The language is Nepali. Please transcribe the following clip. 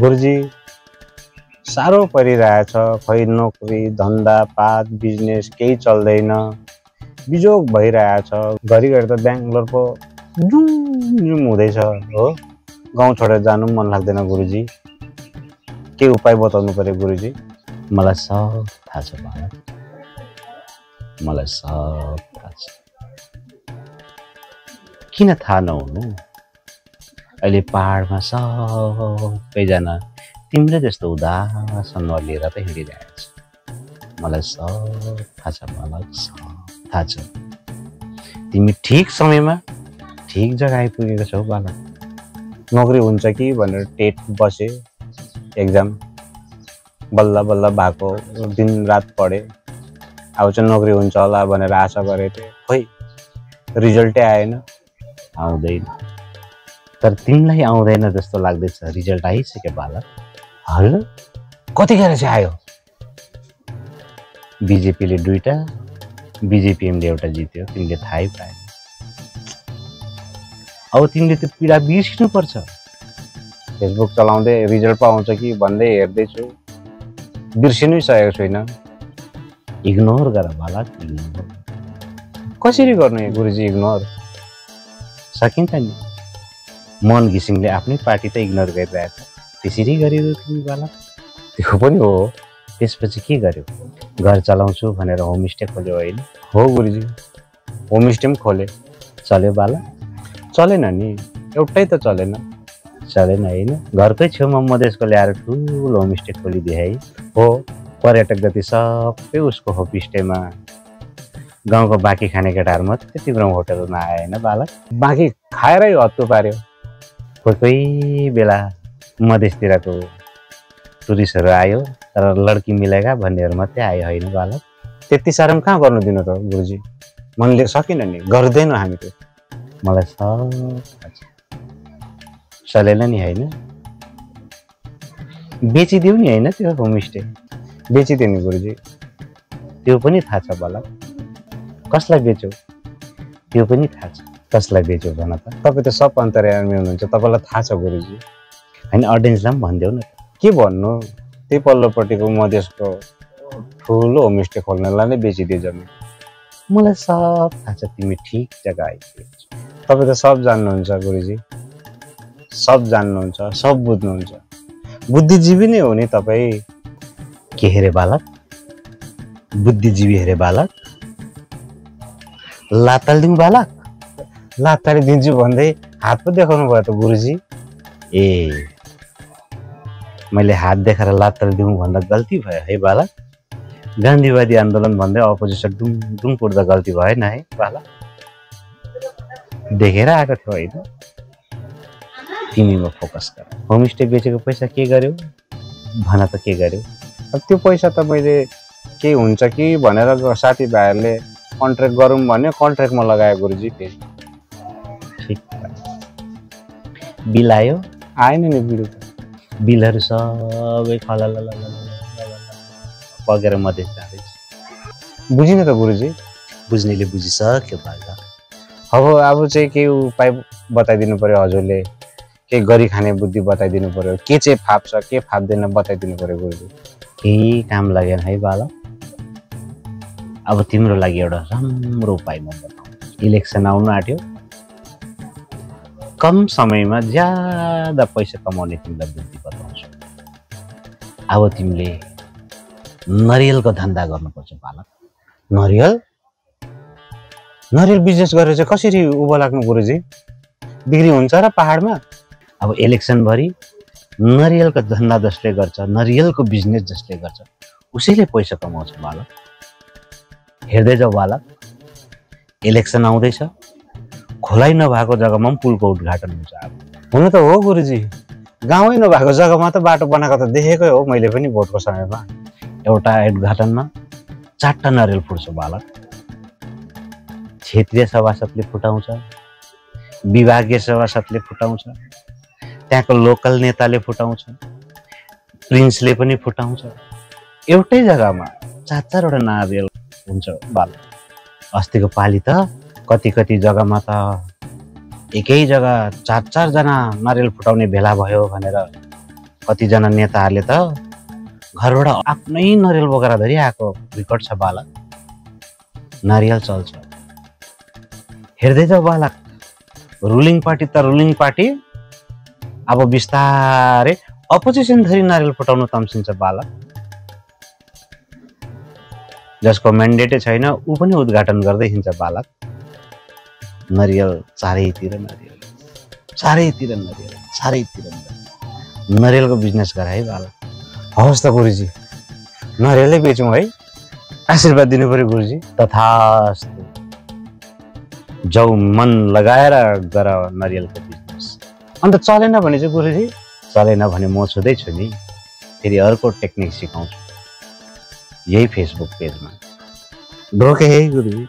गुरुजी साह्रो परिरहेछ, खै नोकरी धन्दा पात बिजनेस केही चल्दैन, बिजोग भइरहेछ। घरिघरि त बेङ्गलोर पो जुम हुँदैछ हो, गाउँ छोडेर जानु पनि मन लाग्दैन गुरुजी। के उपाय बताउनु पर्यो गुरुजी? मलाई सब थाहा छ बालक, मलाई सब थाहा छ। किन थाहा नहुनु? अहिले पहाडमा सबैजना तिम्रो जस्तो उदास अनुहार लिएर त हिँडिरहेको छ। मलाई सब थाहा छ बालक, सब थाहा छ। तिमी ठिक समयमा ठिक जग्गा आइपुगेको छौ बालक। नोकरी हुन्छ कि भनेर टेट बसे, एक्जाम बल्ल बल्ल भएको, दिन रात पढे। अब चाहिँ नोकरी हुन्छ होला भनेर आशा गरेको थिएँ, खोइ रिजल्टै आएन। आउँदैन, तर तिमीलाई आउँदैन जस्तो लाग्दैछ। रिजल्ट आइसक्यो बालक। हल कतिखेर चाहिँ आयो? बिजेपीले 2टा, बिजेपिएमले एउटा जित्यो। तिमीले थाहै पाएन। अब तिमीले त्यो पीडा बिर्सिनुपर्छ। फेसबुक चलाउँदै रिजल्ट पो आउँछ कि भन्दै हेर्दैछु, बिर्सिनै सकेको छुइनँ। इग्नोर गर बालक, इग्नोर। कसरी गर्नु गुरुजी इग्नोर? सकिन्छ नि। मन घिसिङले आफ्नै पार्टी त इग्नोर गरिरहेछ, त्यसरी गरिरह्यो तिमी बालक। त्यो पनि हो। त्यसपछि के गर्यो? घर चलाउँछु भनेर होमस्टे खोल्यो होइन? हो गुरुजी, होमस्टे पनि खोले। चल्यो बालक? चलेन नि, एउटै त चलेन। चलेन होइन? घरकै छेउमा मधेसको ल्याएर ठुलो होमस्टे खोलिदिए है। हो, पर्यटक जति सबै उसको होमस्टेमा। गाउँको बाँकी खाने केटाहरू मात्रै तिम्रो होटलमा आए होइन बालक? बाँकी खाएरै हत्तु पार्यो। कोही कोही बेला मधेसतिरको टुरिस्टहरू आयो, तर लड्की मिलेगा भन्नेहरू मात्रै आयो होइन बालक? त्यति साह्रो पनि कहाँ गर्नु दिनु त गुरुजी? मनले सकिन नि, गर्दैनौँ हामी त्यो। मलाई सब चलेन नि होइन? बेचिदिउ नि होइन त्यो होमस्टे? बेचिदियो नि गुरुजी। त्यो पनि थाहा छ बालक। कसलाई बेच्यौ त्यो पनि थाहा छ। कसलाई बेच्यौ भन त? तपाईँ त सब अन्तर्यामी हुनुहुन्छ, तपाईँलाई थाहा छ गुरुजी। होइन, अडियन्सलाई पनि भनिदेऊ न। के भन्नु, त्यही पल्लोपट्टिको मधेसको ठुलो होमस्टे खोल्नलाई नै बेचिदियो जमिन। मलाई सब थाहा छ, तिमी ठिक जग्गा आइपुग्यौ। तपाईँ त सब जान्नुहुन्छ गुरुजी, सब जान्नुहुन्छ, सब बुझ्नुहुन्छ। बुद्धिजीवी नै हो नि तपाईँ। के हेरे बालक? बुद्धिजीवी हेरे बालक? लातालिदिउँ बालक? लातारी दिन्छु भन्दै हात पो देखाउनु भयो त गुरुजी। ए, मैले हात देखाएर लातालिदिउँ भन्दा गल्ती भयो है बालक? गान्धीवादी आन्दोलन भन्दै अपोजिसन डुङ पुर्दा गल्ती भएन है बालक? देखेर आएको थियो होइन? तिमीमा फोकस गर। होमस्टे बेचेको पैसा के गर्यो भन त? के गर्यो? अब त्यो पैसा त मैले के हुन्छ कि भनेर साथीभाइहरूले कन्ट्र्याक्ट गरौँ भन्यो, कन्ट्र्याक्टमा लगायो गुरुजी। फेरि ठिक बिल आयो? आएन नि बिल त। बिलहरू सबै पगेर मधेस जाँदैछ। बुझिन त गुरुजी? बुझ्नेले बुझिसक्यो बालक। अब चाहिँ केही उपाय बताइदिनु पर्यो हजुरले। केही गरी खाने बुद्धि बताइदिनु पर्यो। के चाहिँ फाप्छ के फाप्दैन बताइदिनु पर्यो गुरुजी। केही काम लागेन है बालक? अब तिम्रो लागि एउटा राम्रो उपाय म बताउँछु। इलेक्सन आउनु आँट्यो, कम समयमा ज्यादा पैसा कमाउने तिमीलाई बुद्धि बताउँछु। अब तिमीले नरियलको धन्दा गर्नुपर्छ बालक। नरियल? नरियल बिजनेस गरेर चाहिँ कसरी उँभो लाग्नु गुरुजी? बिक्री हुन्छ र पहाडमा? अब इलेक्सनभरि नरियलको धन्दा जसले गर्छ, नरियलको बिजनेस जसले गर्छ, उसैले पैसा कमाउँछ बालक। हेर्दै जाऊ बालक, इलेक्सन आउँदैछ, खोलाइ नभएको जग्गामा पनि पुलको उद्घाटन हुन्छ। अब हुन त हो गुरुजी, गाउँै नभएको जग्गामा त बाटो बनाएको त देखेकै हो मैले पनि भोटको समयमा। एउटा उद्घाटनमा 4टा नरियल फुट्छ बालक। क्षेत्रीय सभासदले फुटाउँछ, विभागीय सभासदले फुटाउँछ, त्यहाँको लोकल नेताले फुटाउँछ, प्रिन्सले पनि फुटाउँछ। एउटै जग्गामा 4-4वटा नारियल हुन्छ बालक। अस्तिको पालि त कति जग्गामा त एकै जग्गा 4-4 जना नारियल फुटाउने भेला भयो भनेर कतिजना नेताहरूले त घरबाट आफ्नै नरियल बोकेर धरि आएको रेकर्ड छ बालक। नारियल चल्छ, हेर्दै जाऊ बालक। रुलिङ पार्टी त रुलिङ पार्टी, अब बिस्तारै अपोजिसन धरि नारियल फुटाउनु तम्सिन्छ बालक। जसको म्यान्डेटै छैन ऊ पनि उद्घाटन गर्दै हिँड्छ बालक। नरियल चारैतिर नरियल, चारैतिर नरियल, चारैतिर नरियल। नरियलको बिजनेस गर है बालक। हवस् त गुरुजी, नरियलै बेचौँ है, आशीर्वाद दिनु पर्यो गुरुजी। तथास्तु। जाऊ मन लगाएर गर नरियलको बिजनेस। अन्त चलेन भने चाहिँ गुरुजी, चलेन भने म छुँदैछु नि, फेरि अर्को टेक्निक सिकाउँछु यही फेसबुक पेजमा। ढोके है गुरुजी।